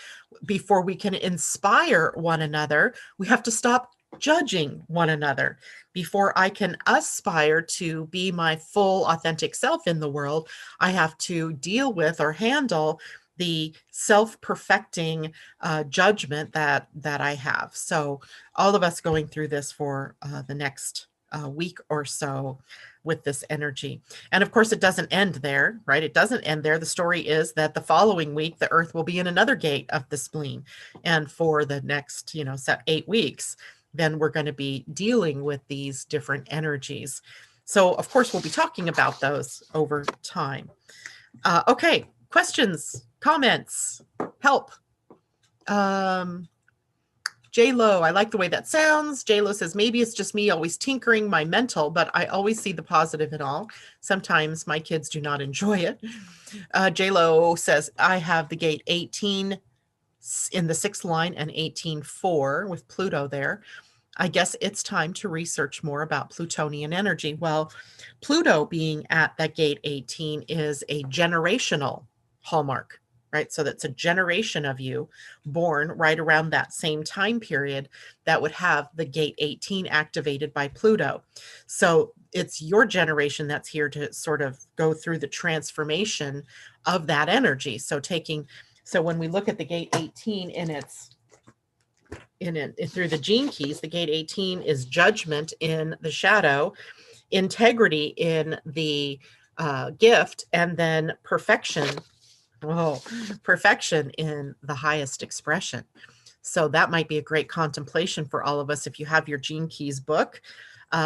Before we can inspire one another, we have to stop judging one another. Before I can aspire to be my full authentic self in the world, I have to deal with or handle the self-perfecting judgment that I have. So all of us going through this for the next week or so with this energy. And of course, it doesn't end there, right? It doesn't end there. The story is that the following week, the Earth will be in another gate of the spleen. And for the next, 8 weeks, then we're going to be dealing with these different energies. So of course, we'll be talking about those over time. Okay, questions, comments, help. J-Lo, I like the way that sounds. J-Lo says, maybe it's just me always tinkering my mental, but I always see the positive in all. Sometimes my kids do not enjoy it. J-Lo says, I have the gate 18 in the 6th line and 18-4 with Pluto there. I guess it's time to research more about Plutonian energy. Well, Pluto being at that gate 18 is a generational hallmark, right? So that's a generation of you born right around that same time period that would have the gate 18 activated by Pluto. So it's your generation that's here to sort of go through the transformation of that energy. So when we look at the gate 18 through the gene keys, the gate 18 is judgment in the shadow, integrity in the gift, and then perfection in the highest expression. So that might be a great contemplation for all of us if you have your Gene Keys book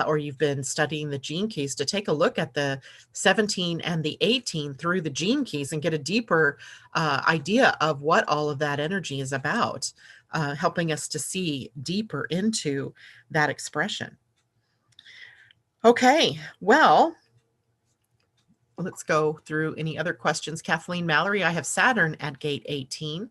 or you've been studying the Gene Keys, to take a look at the 17 and the 18 through the Gene Keys and get a deeper idea of what all of that energy is about, helping us to see deeper into that expression. Okay, well, let's go through any other questions. Kathleen Mallory, I have Saturn at gate 18.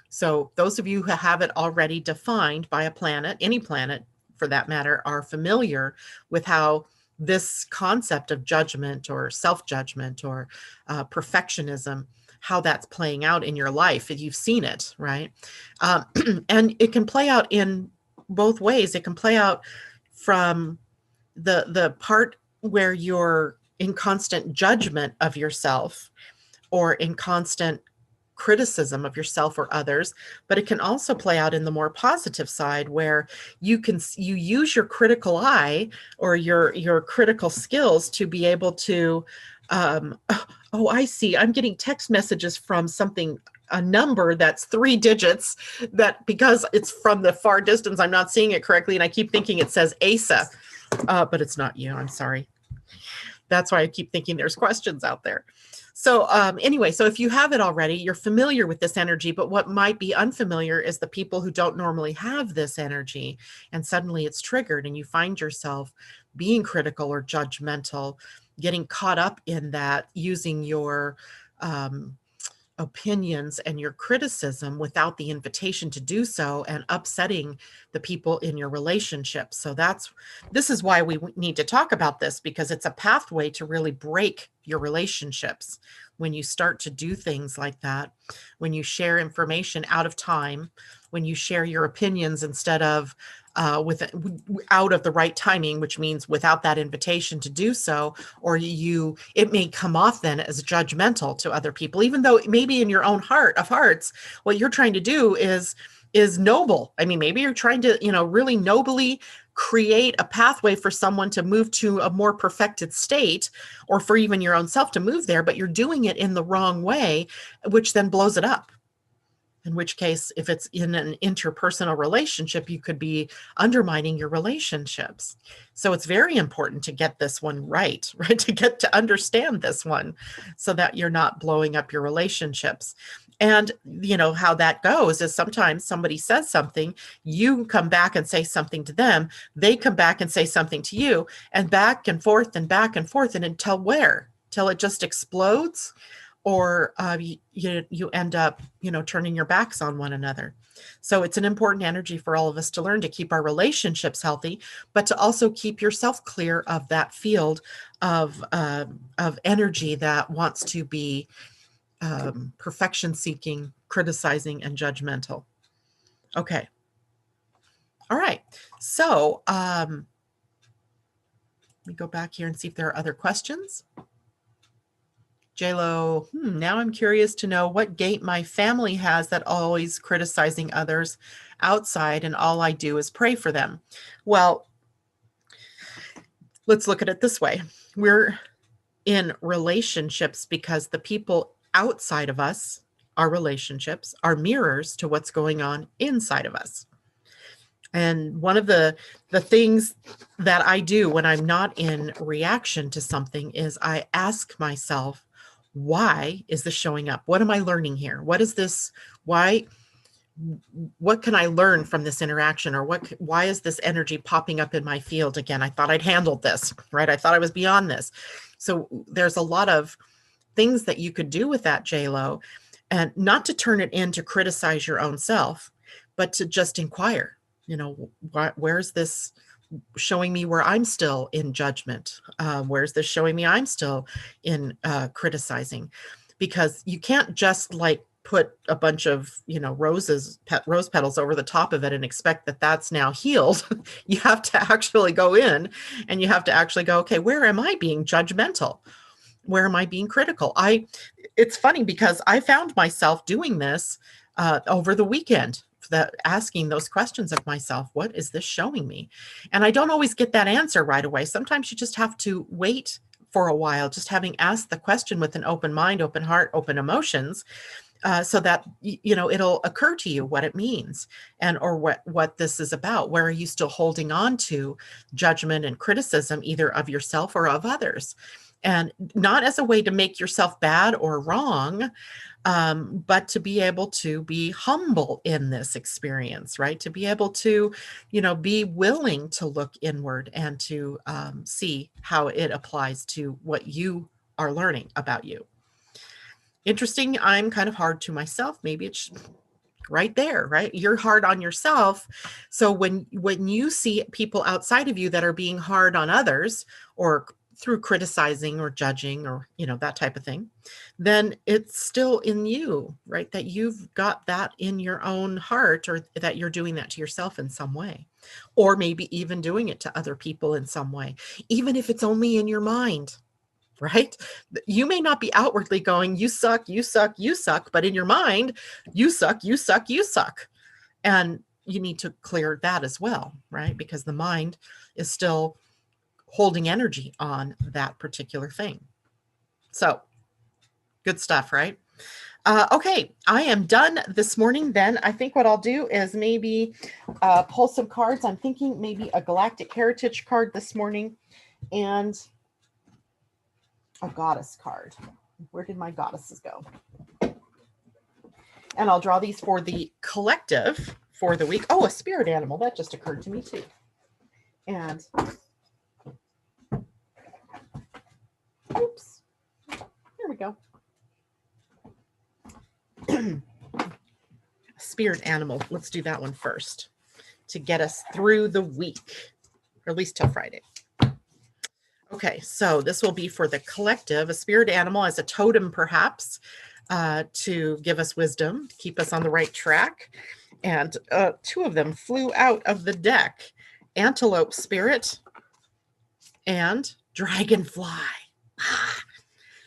So those of you who have it already defined by a planet, any planet for that matter, are familiar with how this concept of judgment or self-judgment or perfectionism, how that's playing out in your life. You've seen it, right? And it can play out in both ways. It can play out from the part where you're in constant judgment of yourself or in constant criticism of yourself or others, but it can also play out in the more positive side where you use your critical eye or your critical skills to be able to oh, I see, I'm getting text messages from a number that's 3 digits, that because it's from the far distance, I'm not seeing it correctly, and I keep thinking it says Asa, but it's not you. I'm sorry. That's why I keep thinking there's questions out there. So anyway, so if you have it already, you're familiar with this energy, but what might be unfamiliar is the people who don't normally have this energy, and suddenly it's triggered and you find yourself being critical or judgmental, getting caught up in that, using your opinions and your criticism without the invitation to do so, and upsetting the people in your relationship. So this is why we need to talk about this, because it's a pathway to really break your relationships. When you start to do things like that, when you share information out of time, when you share your opinions instead of out of the right timing, which means without that invitation to do so, or it may come off then as judgmental to other people, even though maybe in your own heart of hearts, what you're trying to do is noble. I mean, maybe you're trying to, really nobly create a pathway for someone to move to a more perfected state, or for even your own self to move there, but you're doing it in the wrong way, which then blows it up. In which case, if it's in an interpersonal relationship, you could be undermining your relationships. So it's very important to get this one right? To understand this one so that you're not blowing up your relationships. And how that goes is sometimes somebody says something, you come back and say something to them, they come back and say something to you, and back and forth and back and forth, and until where? Till it just explodes? or you end up, turning your backs on one another. So it's an important energy for all of us to learn to keep our relationships healthy, but to also keep yourself clear of that field of energy that wants to be perfection seeking, criticizing, and judgmental. Okay. All right. So let me go back here and see if there are other questions. JLo, now I'm curious to know what gate my family has that always criticizing others outside, and all I do is pray for them. Well, let's look at it this way. We're in relationships because the people outside of us, our relationships, are mirrors to what's going on inside of us. And one of the things that I do when I'm not in reaction to something is I ask myself, why is this showing up? What am I learning here? What is this? Why? What can I learn from this interaction? Or why is this energy popping up in my field again? I thought I'd handled this, right? I thought I was beyond this. So there's a lot of things that you could do with that, JLo, and not to turn it in to criticize your own self, but to just inquire, where's this showing me where I'm still in judgment? Where's this showing me I'm still in criticizing? Because you can't just put a bunch of, rose petals over the top of it and expect that that's now healed. You have to actually go in and you have to actually go, okay, where am I being judgmental? Where am I being critical? It's funny because I found myself doing this over the weekend, asking those questions of myself. What is this showing me? And I don't always get that answer right away. Sometimes you just have to wait for a while, just having asked the question with an open mind, open heart, open emotions, so that, it'll occur to you what it means or what this is about. Where are you still holding on to judgment and criticism, either of yourself or of others? And not as a way to make yourself bad or wrong, but to be able to be humble in this experience, right? To be able to, be willing to look inward and to see how it applies to what you are learning about you. Interesting. I'm kind of hard to myself. Maybe it's right there, right? You're hard on yourself. So when you see people outside of you that are being hard on others, or through criticizing or judging or, that type of thing, then it's still in you, right? That you've got that in your own heart, or that you're doing that to yourself in some way, or maybe even doing it to other people in some way, even if it's only in your mind, right? You may not be outwardly going, you suck, you suck, you suck, but in your mind, you suck, you suck, you suck. And you need to clear that as well, right? Because the mind is still holding energy on that particular thing. So good stuff, right? Okay, I am done this morning. Then I think what I'll do is maybe pull some cards. I'm thinking maybe a Galactic Heritage card this morning and a goddess card. Where did my goddesses go? And I'll draw these for the collective for the week. Oh, a spirit animal. That just occurred to me too. And oops, there we go. Spirit animal. Let's do that one first to get us through the week, or at least till Friday. Okay, so this will be for the collective, a spirit animal as a totem, perhaps, to give us wisdom, to keep us on the right track. And two of them flew out of the deck: antelope spirit and dragonfly.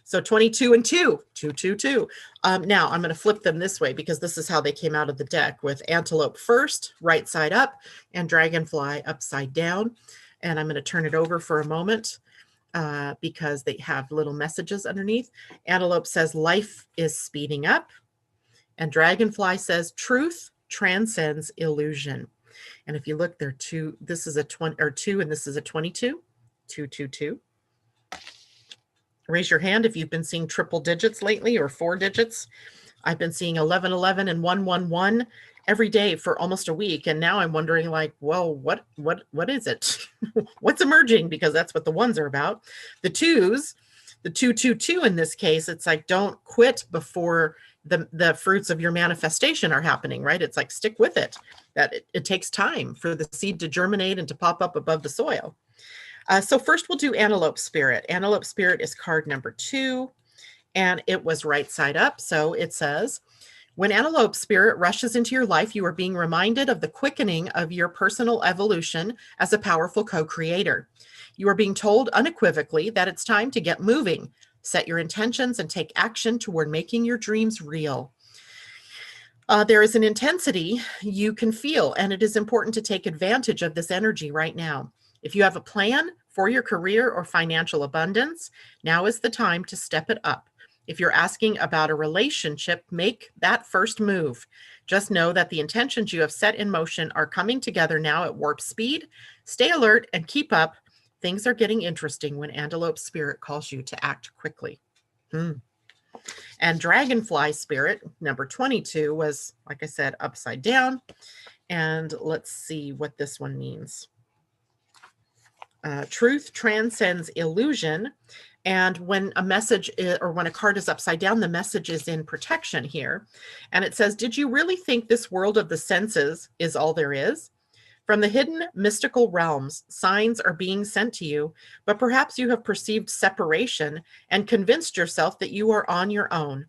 So 22 and 2, 2, 2, 2. Now I'm going to flip them this way because this is how they came out of the deck, with antelope first, right side up, and dragonfly upside down. And I'm going to turn it over for a moment because they have little messages underneath. Antelope says life is speeding up, and dragonfly says truth transcends illusion. And if you look, there are two. This is a 20 or 2, and this is a 22. 2, 2, 2. Raise your hand if you've been seeing triple digits lately, or 4 digits. I've been seeing 11, 11 and 1, 1, 1 every day for almost a week. And now I'm wondering, well, what is it? What's emerging? Because that's what the ones are about. The 2s, The 222 in this case, it's like, don't quit before the fruits of your manifestation are happening, right? It's like, stick with it. That it takes time for the seed to germinate and to pop up above the soil. So first we'll do Antelope Spirit. Antelope Spirit is card number 2, and it was right side up. So it says, when Antelope Spirit rushes into your life, you are being reminded of the quickening of your personal evolution as a powerful co-creator. You are being told unequivocally that it's time to get moving, set your intentions, and take action toward making your dreams real. There is an intensity you can feel, and it is important to take advantage of this energy right now. If you have a plan for your career or financial abundance, now is the time to step it up. If you're asking about a relationship, make that first move. Just know that the intentions you have set in motion are coming together now at warp speed. Stay alert and keep up. Things are getting interesting when Antelope Spirit calls you to act quickly. And Dragonfly Spirit, number 22, was, like I said, upside down. And let's see what this one means. Truth transcends illusion. And when a message or when a card is upside down, the message is in protection here. And it says, did you really think this world of the senses is all there is? From the hidden mystical realms, signs are being sent to you, but perhaps you have perceived separation and convinced yourself that you are on your own.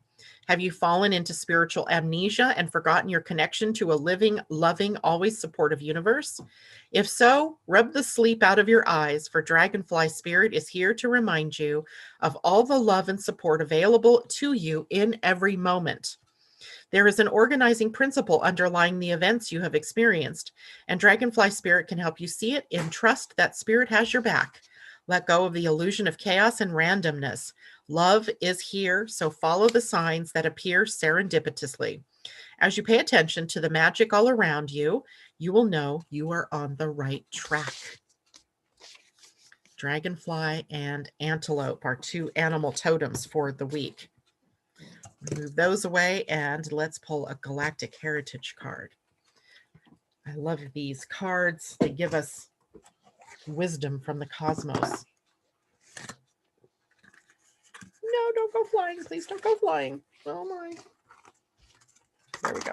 Have you fallen into spiritual amnesia and forgotten your connection to a living, loving, always supportive universe? If so, rub the sleep out of your eyes, for Dragonfly Spirit is here to remind you of all the love and support available to you in every moment. There is an organizing principle underlying the events you have experienced, and Dragonfly Spirit can help you see it and trust that Spirit has your back. Let go of the illusion of chaos and randomness. Love is here, so follow the signs that appear serendipitously. As you pay attention to the magic all around you, you will know you are on the right track. Dragonfly and Antelope are 2 animal totems for the week. Move those away, and let's pull a Galactic Heritage card. I love these cards. They give us wisdom from the cosmos. No, don't go flying. Please don't go flying. Oh my. There we go.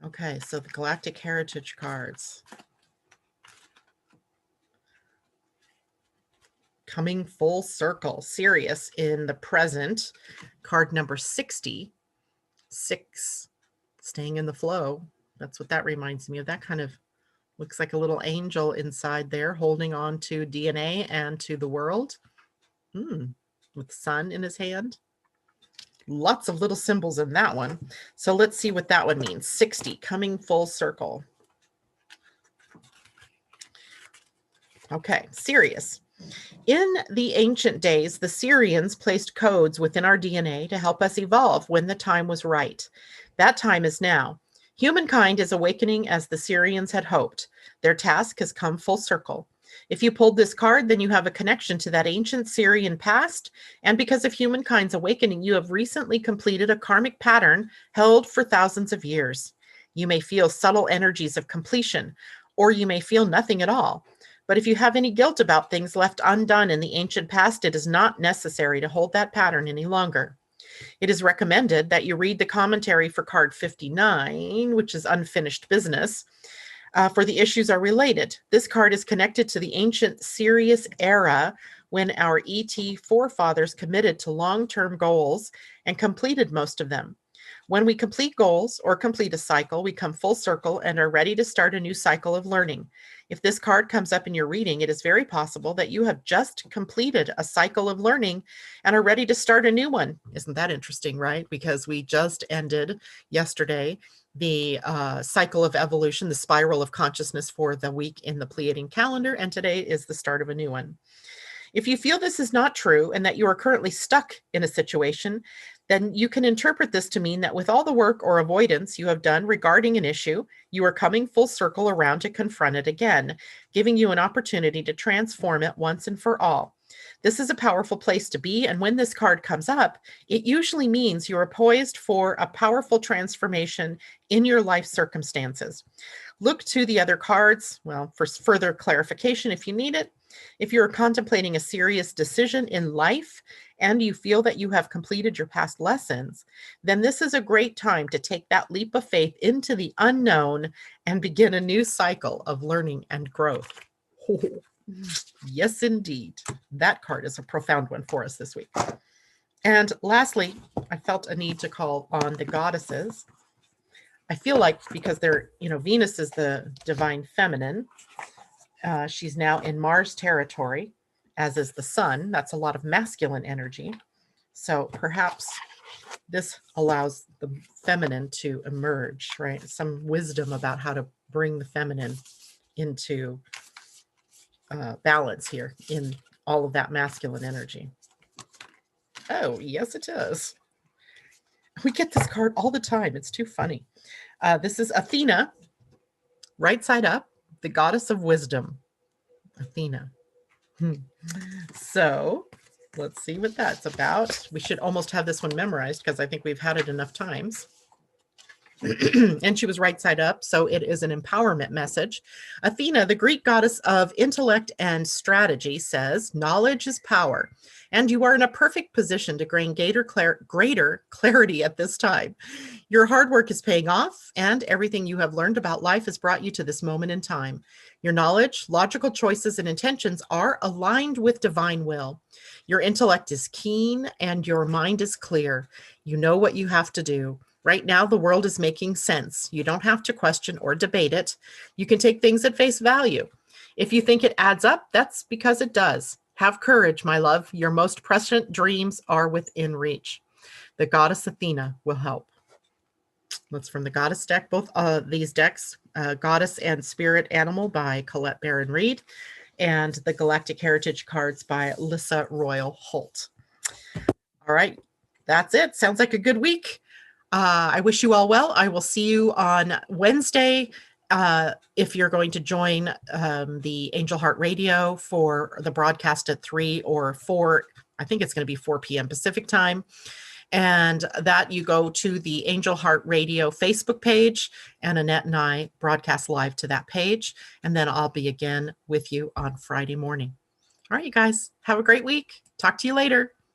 Okay, so the Galactic Heritage cards. Coming full circle. Sirius in the present. Card number 60. 6. Staying in the flow. That's what that reminds me of. That kind of looks like a little angel inside there holding on to DNA and to the world. With sun in his hand. Lots of little symbols in that one. So let's see what that one means. 60, coming full circle. Okay, Sirius. In the ancient days, the Syrians placed codes within our DNA to help us evolve when the time was right. That time is now. Humankind is awakening as the Syrians had hoped. Their task has come full circle. If you pulled this card, then you have a connection to that ancient Syrian past, and because of humankind's awakening, you have recently completed a karmic pattern held for thousands of years. You may feel subtle energies of completion, or you may feel nothing at all. But if you have any guilt about things left undone in the ancient past, it is not necessary to hold that pattern any longer. It is recommended that you read the commentary for card 59, which is unfinished business, for the issues are related. This card is connected to the ancient Sirius era when our ET forefathers committed to long-term goals and completed most of them. When we complete goals or complete a cycle, we come full circle and are ready to start a new cycle of learning. If this card comes up in your reading, it is very possible that you have just completed a cycle of learning and are ready to start a new one. Isn't that interesting, right? Because we just ended yesterday the cycle of evolution, the spiral of consciousness for the week in the Pleiadian calendar, and today is the start of a new one. If you feel this is not true and that you are currently stuck in a situation, then you can interpret this to mean that with all the work or avoidance you have done regarding an issue, you are coming full circle around to confront it again, giving you an opportunity to transform it once and for all. This is a powerful place to be, and when this card comes up, it usually means you are poised for a powerful transformation in your life circumstances. Look to the other cards, well, for further clarification if you need it. If you're contemplating a serious decision in life and you feel that you have completed your past lessons, then this is a great time to take that leap of faith into the unknown and begin a new cycle of learning and growth. Yes, indeed. That card is a profound one for us this week. And lastly, I felt a need to call on the goddesses. I feel like because they're, Venus is the divine feminine. She's now in Mars territory, as is the sun. That's a lot of masculine energy. So perhaps this allows the feminine to emerge, right? Some wisdom about how to bring the feminine into balance here in all of that masculine energy. Oh, yes, it is. We get this card all the time. It's too funny. This is Athena, right side up, the goddess of wisdom. Athena. So let's see what that's about. We should almost have this one memorized because I think we've had it enough times. And she was right side up, so it is an empowerment message. Athena, the Greek goddess of intellect and strategy, says, knowledge is power, and you are in a perfect position to gain greater clarity at this time. Your hard work is paying off, and everything you have learned about life has brought you to this moment in time. Your knowledge, logical choices, and intentions are aligned with divine will. Your intellect is keen, and your mind is clear. You know what you have to do. Right now, the world is making sense. You don't have to question or debate it. You can take things at face value. If you think it adds up, that's because it does. Have courage, my love. Your most prescient dreams are within reach. The goddess Athena will help. That's from the goddess deck. Both these decks, Goddess and Spirit Animal by Colette Baron-Reid, and the Galactic Heritage cards by Lissa Royal Holt. All right, that's it. Sounds like a good week. I wish you all well. I will see you on Wednesday. If you're going to join the Angel Heart Radio for the broadcast at 3 or 4, I think it's going to be 4 p.m. Pacific time. And that you go to the Angel Heart Radio Facebook page, and Annette and I broadcast live to that page. And then I'll be again with you on Friday morning. All right, you guys, have a great week. Talk to you later.